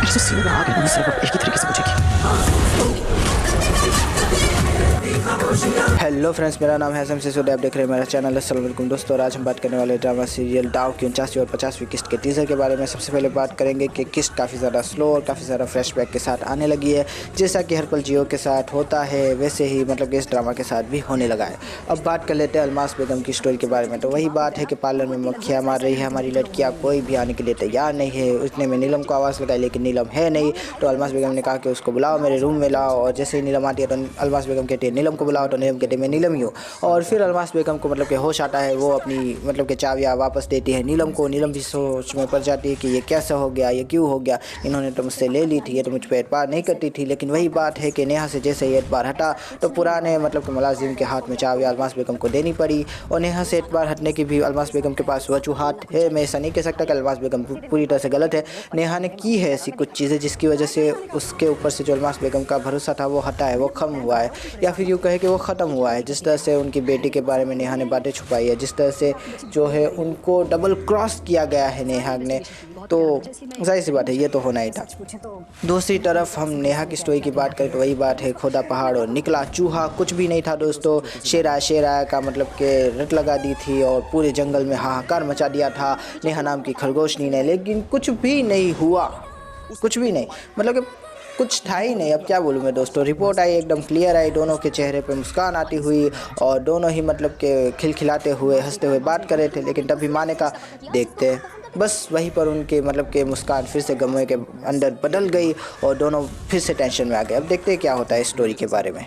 से सीधा आगे होने से एक ही तरीके से पूछेगी। हेलो फ्रेंड्स, मेरा नाम है हसन सिसोदिया, आप देख रहे हैं मेरा चैनल। अस्सलाम वालेकुम दोस्तों, और आज हम बात करने वाले ड्रामा सीरियल डाव की 49वीं और 50वीं किस्त के टीज़र के बारे में। सबसे पहले बात करेंगे कि किस्त काफ़ी ज़्यादा स्लो और काफ़ी ज़्यादा फ्लैशबैक के साथ आने लगी है। जैसा कि हर पल जियो के साथ होता है वैसे ही मतलब कि इस ड्रामा के साथ भी होने लगा है। अब बात कर लेते हैं अलमास बेगम की स्टोरी के बारे में। तो वही बात है कि पार्लर में मक्खियाँ मार रही है हमारी लड़कियाँ, कोई भी आने के लिए तैयार नहीं है। उसने में नीलम को आवाज़ लगाई लेकिन नीलम है नहीं। तो अलमास बेगम ने कहा कि उसको बुलाओ, मेरे रूम में लाओ। और जैसे ही नीलम आती है तो अलमास बेगम कहती है नीलम को बुलाओ, तो नीलम कहती है मैं नीलम ही हूँ। और फिर अलमास बेगम को मतलब कि होश आता है, वो अपनी मतलब कि चाबियाँ वापस देती है नीलम को। नीलम भी सोच में पड़ जाती है कि ये कैसा हो गया, ये क्यों हो गया, इन्होंने तो मुझसे ले ली थी, ये तो मुझ पर एतबार नहीं करती थी। लेकिन वही बात है कि नेहा से जैसे ही एतबार हटा तो पुराने मतलब कि मुलाजिम के हाथ में चाबियाँ अलमास बेगम को देनी पड़ी। और नेहा से एतबार हटने की भी अलमास बेगम के पास वजूहात है। मैं ऐसा नहीं कह सकता कि अलमास बेगम पूरी तरह से गलत है। नेहा ने की है ऐसी कुछ चीज़ें जिसकी वजह से उसके ऊपर से जो अलमास बेगम का भरोसा था वो हटा है, वो कम हुआ है, या फिर यूँ कहे कि वो ख़त्म हुआ है। जिस तरह से उनकी बेटी के बारे में नेहा ने बातें छुपाई है, जिस तरह से जो है उनको डबल क्रॉस किया गया है नेहा ने, तो जाहिर सी बात है ये तो होना ही था। दूसरी तरफ हम नेहा की स्टोरी की बात करें तो वही बात है, खोदा पहाड़ और निकला चूहा। कुछ भी नहीं था दोस्तों। शेर आया का मतलब कि रट लगा दी थी और पूरे जंगल में हाहाकार मचा दिया था नेहा नाम की खरगोशनी ने। लेकिन कुछ भी नहीं हुआ, कुछ भी नहीं, मतलब कि कुछ था ही नहीं। अब क्या बोलूँ मैं दोस्तों। रिपोर्ट आई, एकदम क्लियर आई, दोनों के चेहरे पे मुस्कान आती हुई और दोनों ही मतलब के खिलखिलाते हुए हंसते हुए बात कर रहे थे। लेकिन तभी माने का देखते बस वहीं पर उनके मतलब के मुस्कान फिर से गमों के अंदर बदल गई और दोनों फिर से टेंशन में आ गए। अब देखते हैं क्या होता है इस स्टोरी के बारे में।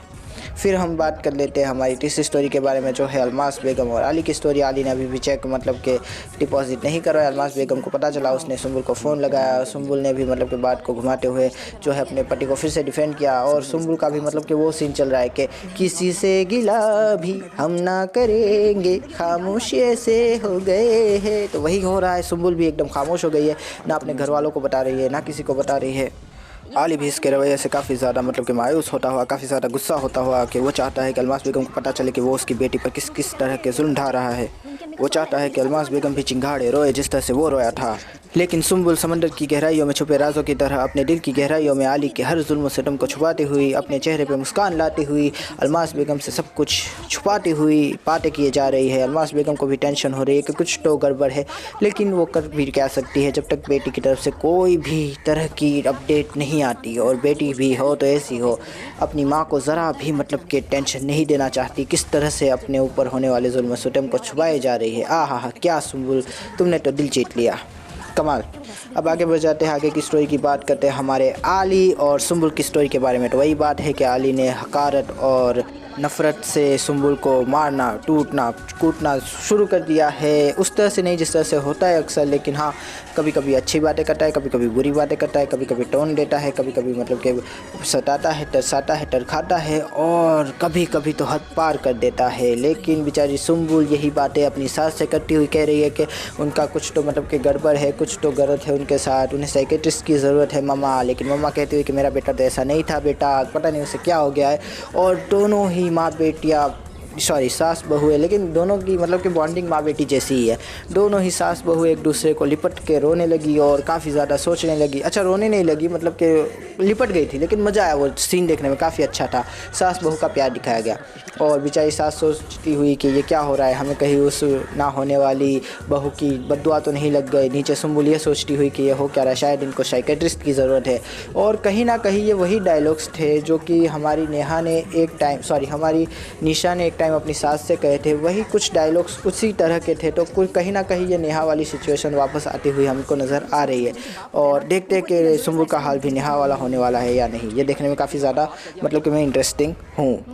फिर हम बात कर लेते हैं हमारी तीसरी स्टोरी के बारे में, जो है अलमास बेगम और अली की स्टोरी। अली ने अभी भी चेक मतलब के डिपॉजिट नहीं करवाया। अलमास बेगम को पता चला, उसने सुंबुल को फ़ोन लगाया। सुंबुल ने भी मतलब कि बात को घुमाते हुए जो है अपने पति को फिर से डिफेंड किया। और सुंबुल का भी मतलब कि वो सीन चल रहा है कि किसी से गिला भी हम ना करेंगे, खामोशी ऐसे हो गए हैं। तो वही हो रहा है, सुंबुल भी एकदम खामोश हो गई है, ना अपने घर वालों को बता रही है ना किसी को बता रही है। आली भी इसके रवैये से काफ़ी ज़्यादा मतलब कि मायूस होता हुआ, काफ़ी ज़्यादा गुस्सा होता हुआ कि वो चाहता है कि अलमास बेगम को पता चले कि वो उसकी बेटी पर किस किस तरह के जुल्म ढा रहा है। वो चाहता है कि अलमास बेगम भी चिंगाड़े रोए जिस तरह से वो रोया था। लेकिन सुंबुल समंदर की गहराइयों में छुपे राजों की तरह अपने दिल की गहराइयों में आली के हर जुल्म सितम को छुपाती हुई, अपने चेहरे पे मुस्कान लाती हुई, अलमास बेगम से सब कुछ छुपाती हुई बातें किए जा रही है। अलमास बेगम को भी टेंशन हो रही है कि कुछ तो गड़बड़ है, लेकिन वो कर भी क्या सकती है जब तक बेटी की तरफ से कोई भी तरह की अपडेट नहीं आती। और बेटी भी हो तो ऐसी हो, अपनी माँ को ज़रा भी मतलब कि टेंशन नहीं देना चाहती, किस तरह से अपने ऊपर होने वाले जुल्म सितम को छुपाए जा रही है। आहा, क्या सुंबुल, तुमने तो दिल जीत लिया, कमाल। अब आगे बढ़ जाते हैं, आगे की स्टोरी की बात करते हैं हमारे आली और सुंबुल की स्टोरी के बारे में। तो वही बात है कि आली ने हकारत और नफ़रत से सुंबुल को मारना, टूटना, कूटना शुरू कर दिया है। उस तरह से नहीं जिस तरह से होता है अक्सर, लेकिन हाँ कभी कभी अच्छी बातें करता है, कभी कभी बुरी बातें करता है, कभी कभी टोन देता है, कभी कभी मतलब कि सताता है, तरसाता है, टरखाता है, और कभी कभी तो हद पार कर देता है। लेकिन बेचारी सुंबुल यही बातें अपनी सास से करती हुई कह रही है कि उनका कुछ तो मतलब कि गड़बड़ है, कुछ तो गलत है उनके साथ, उन्हें साइकेट्रिस्ट की ज़रूरत है मम्मा। लेकिन मम्मा कहती हुई कि मेरा बेटा तो ऐसा नहीं था बेटा, पता नहीं उसे क्या हो गया है। और दोनों ही माँ बेटियाँ, सॉरी सास बहू है, लेकिन दोनों की मतलब कि बॉन्डिंग माँ बेटी जैसी ही है। दोनों ही सास बहू एक दूसरे को लिपट के रोने लगी और काफ़ी ज़्यादा सोचने लगी। अच्छा, रोने नहीं लगी, मतलब कि लिपट गई थी, लेकिन मज़ा आया, वो सीन देखने में काफ़ी अच्छा था। सास बहू का प्यार दिखाया गया। और बेचारी सास सोचती हुई कि ये क्या हो रहा है, हमें कहीं उस ना होने वाली बहू की बद्दुआ तो नहीं लग गई। नीचे सुंबुल ये सोचती हुई कि ये हो क्या रहा है, शायद इनको साइकेट्रिस्ट की ज़रूरत है। और कहीं ना कहीं ये वही डायलॉग्स थे जो कि हमारी नेहा ने एक टाइम, सॉरी हमारी निशा ने एक टाइम अपनी सास से कहे थे, वही कुछ डायलॉग्स उसी तरह के थे। तो कहीं ना कहीं ये नेहा वाली सिचुएशन वापस आती हुई हमको नज़र आ रही है। और देखते हैं कि सुंबुल का हाल भी नेहा वाला होने वाला है या नहीं। ये देखने में काफ़ी ज़्यादा मतलब कि मैं इंटरेस्टिंग हूँ।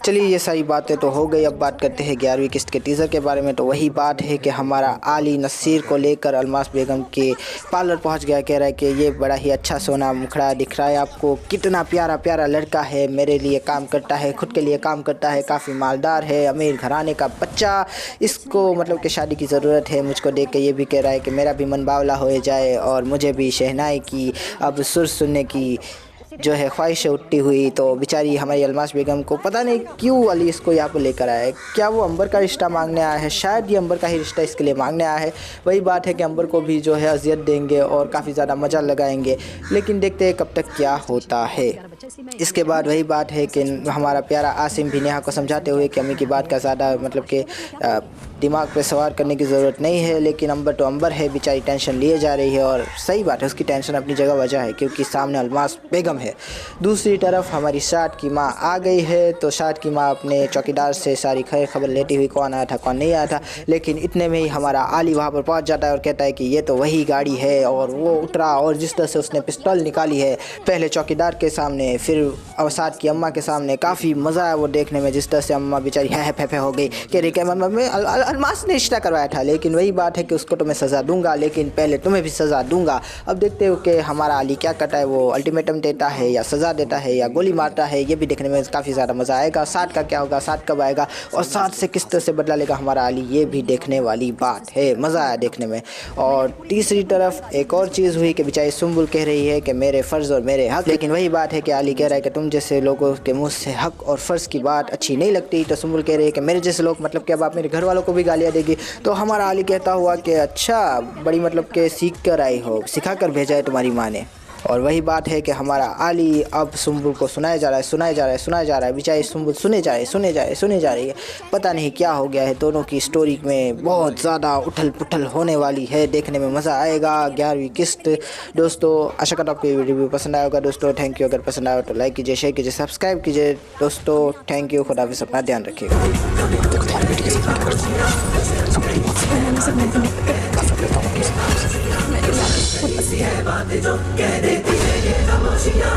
चलिए, ये सारी बातें तो हो गई। अब बात करते हैं 11वीं किस्त के टीज़र के बारे में। तो वही बात है कि हमारा आली नसीर को लेकर अलमास बेगम के पार्लर पहुंच गया। कह रहा है कि ये बड़ा ही अच्छा सोना मुखड़ा दिख रहा है आपको, कितना प्यारा प्यारा लड़का है, मेरे लिए काम करता है, खुद के लिए काम करता है, काफ़ी मालदार है, अमीर घराने का बच्चा, इसको मतलब कि शादी की ज़रूरत है। मुझको देख के ये भी कह रहा है कि मेरा भी मन बावला हो जाए और मुझे भी शहनाई की अब सुर सुनने की जो है ख्वाहिशें उठती हुई, तो बेचारी हमारी अलमास बेगम को पता नहीं क्यों अली इसको यहाँ पर लेकर आया है। क्या वो अंबर का रिश्ता मांगने आया है? शायद ये अंबर का ही रिश्ता इसके लिए मांगने आया है। वही बात है कि अंबर को भी जो है अजियत देंगे और काफ़ी ज़्यादा मज़ा लगाएंगे, लेकिन देखते हैं कब तक क्या होता है। इसके बाद वही बात है कि हमारा प्यारा आसिम भी नेहा को समझाते हुए कि अम्मी की बात का ज़्यादा मतलब कि दिमाग पे सवार करने की ज़रूरत नहीं है, लेकिन अंबर तो अंबर है, बेचारी टेंशन लिए जा रही है। और सही बात है, उसकी टेंशन अपनी जगह वजह है क्योंकि सामने अलमास बेगम है। दूसरी तरफ हमारी शाद की माँ आ गई है, तो शाद की माँ अपने चौकीदार से सारी खैर खबर लेती हुई कौन आया था कौन नहीं आया था, लेकिन इतने में ही हमारा आली वहाँ पर पहुँच जाता है और कहता है कि ये तो वही गाड़ी है। और वो उतरा और जिस तरह से उसने पिस्तौल निकाली है, पहले चौकीदार के सामने, फिर शाद की अम्मा के सामने, काफ़ी मज़ा आया वो देखने में। जिस तरह से अम्मा बेचारी है फे हो गई कह रही कि मैं अलमास ने रिश्ता करवाया था, लेकिन वही बात है कि उसको तो मैं सज़ा दूंगा, लेकिन पहले तुम्हें भी सज़ा दूंगा। अब देखते हो कि हमारा अली क्या करता है, वो अल्टीमेटम देता है या सज़ा देता है या गोली मारता है। ये भी देखने में काफ़ी ज़्यादा मज़ा आएगा। साथ का क्या होगा, साथ कब आएगा और साथ से किस तरह से बदला लेगा हमारा अली, ये भी देखने वाली बात है। मज़ा आया देखने में। और तीसरी तरफ एक और चीज़ हुई कि बेचारी सुम्बुल कह रही है कि मेरे फ़र्ज़ और मेरे हक़, लेकिन वही बात है कि अली कह रहा है कि तुम जैसे लोगों के मुँह से हक़ और फ़र्ज़ की बात अच्छी नहीं लगती। तो सुम्बुल कह रही है कि मेरे जैसे लोग मतलब कि अब आप मेरे घर वालों को भी गालियाँ देगी। तो हमारा अली कहता हुआ कि अच्छा बड़ी मतलब कि सीख कर आई हो, सिखा कर भेजा है तुम्हारी माँ ने। और वही बात है कि हमारा अली अब सुम्बुल को सुनाया जा रहा है। बेचारी सुम्बुल सुने जा रही है। पता नहीं क्या हो गया है। दोनों की स्टोरी में बहुत ज़्यादा उथल पुथल होने वाली है, देखने में मज़ा आएगा। 11वीं किस्त दोस्तों, आशा करता हूँ आपको ये वीडियो पसंद आया होगा दोस्तों। Thank you. अगर पसंद आया तो लाइक कीजिए, शेयर कीजिए, सब्सक्राइब कीजिए दोस्तों। Thank you. खुदा हाफिज़, अपना ध्यान रखिएगा। देखो तुम्हारी बेटी कैसे बात करती है। ऐसी है बात जो कह देती है ये खामोशियाँ।